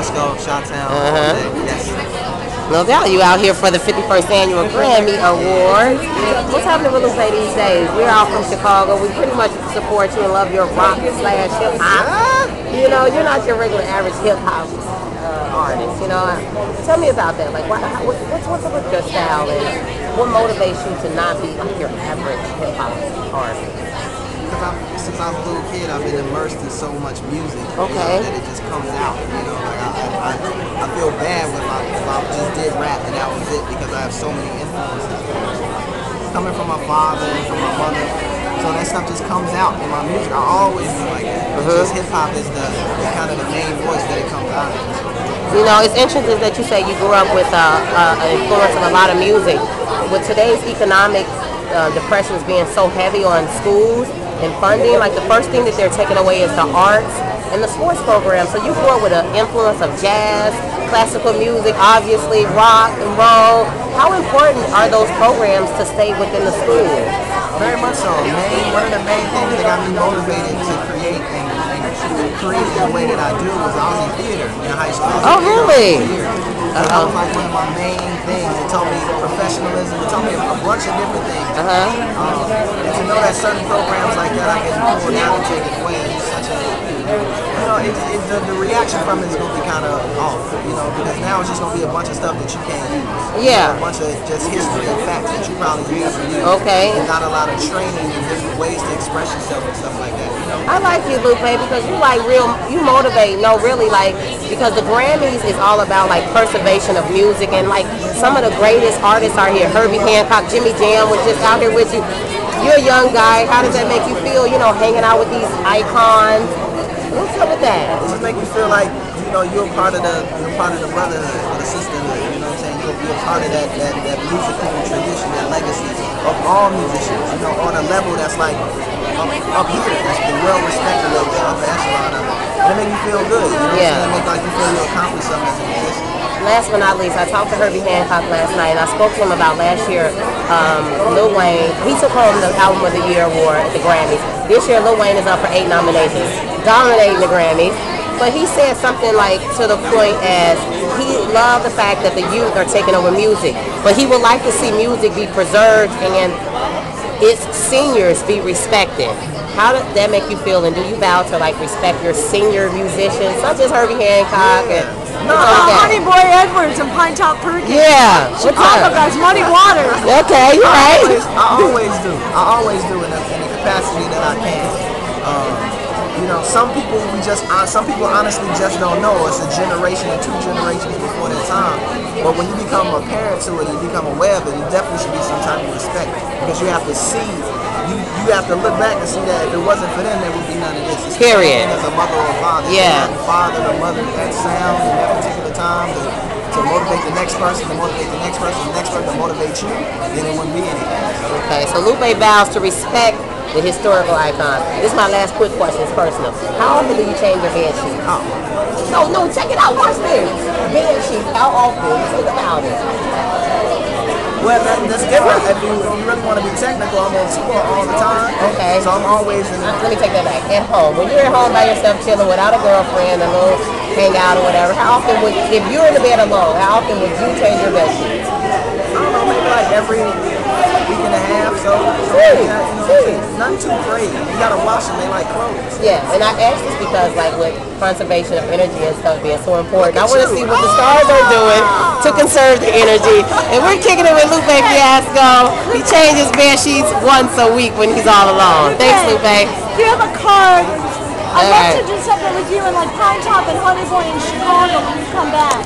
Fiasco, Chi-Town. Yes. No doubt, you out here for the 51st Annual Grammy Awards. What's happening with Lupe these days? We're all from Chicago. We pretty much support you and love your rock/hip-hop. You know, you're not your regular average hip-hop artist, you know. Tell me about that. Like, what's up with your style and what motivates you to not be like your average hip-hop artist? Since I was a little kid, I've been immersed in so much music, okay, that it just comes out. You know, like I feel bad if I just did rap and that was it, because I have so many influences coming from my father and from my mother. So that stuff just comes out in my music. I always do like that. Just hip hop is the kind of the main voice that it comes out of. You know, it's interesting that you say you grew up with an influence of a lot of music. With today's economic depressions being so heavy on schools and funding, like the first thing that they're taking away is the arts and the sports program. So you grew up with an influence of jazz, classical music, obviously rock and roll. How important are those programs to stay within the school? Very much so. One of the main things that got me motivated to create and create the way that I do was I was in theater in high school. Oh, really? That was like one of my main things. It taught me professionalism. It taught me a bunch of different things. And to know that certain programs like that I can pull down and take it away is such a, you know, the reaction from it is going to be kind of off, you know, because now it's just going to be a bunch of stuff that you can't use. Yeah. A bunch of just history and facts that you probably never use. Okay. And not a lot of training and different ways to express yourself and stuff like that, you know. I like you, Lupe, because you like you motivate. No, really, like, because the Grammys is all about like preservation of music, and like some of the greatest artists are here. Herbie Hancock, Jimmy Jam was just out here with you. You're a young guy. How does that make you feel, you know, hanging out with these icons? What's up with that? It just makes me feel like, you know, you're part of the brotherhood or the sisterhood. You know what I'm saying? You're a part of that musical tradition, that legacy of all musicians. You know, on a level that's like up here, that's the well-respected level, the upper echelon of it. And it makes you feel good. You know what I'm saying? It makes like you feel you accomplished something as a musician. Last but not least, I talked to Herbie Hancock last night, and I spoke to him about last year. Lil Wayne, he took home the Album of the Year award at the Grammys. This year, Lil Wayne is up for 8 nominations, dominating the Grammys. But he said something like to the point as he loved the fact that the youth are taking over music, but he would like to see music be preserved and its seniors be respected. How does that make you feel, and do you vow to like respect your senior musicians, such as Herbie Hancock and Honey Boy Edwards and Pine Top Perkins? Yeah, Chicago guys, Muddy Waters. Okay, you're right. I always do in the capacity that I can. You know, some people honestly just don't know. It's a generation or 2 generations before their time. But when you become a parent to it, you become aware of it, you definitely should be some type of respect, because you have to see. You have to look back and see that if it wasn't for them, there would be none of this. It's period. As a mother or a father, father or mother, that sound at that particular time to motivate the next person, to motivate the next person, the next person to motivate you, then it wouldn't be anything. Okay, so Lupe vows to respect the historical icon. This is my last quick question. It's personal. How often do you change your bed sheet? No, check it out. Watch this. Bed sheet. How often? Think about it. Well, that's different. If you really want to be technical, I'm on tour all the time. Okay. So I'm always in. Let me take that back. At home. When you're at home by yourself chilling without a girlfriend, a little hangout or whatever, how often would, if you're in the bed alone, how often would you change your bed sheets? I don't know, maybe like every week and a half, so nothing too crazy. You gotta wash them, they like clothes. Yeah, and I ask this because like with conservation of energy and stuff being so important, I want to see what the stars are doing to conserve the energy. And we're kicking it with Lupe Fiasco. He changes bed sheets once a week when he's all alone. Thanks, Lupe. Do you have a card? I'd love to do something with you in like Pine Top and Honey Boy in Chicago when you come back.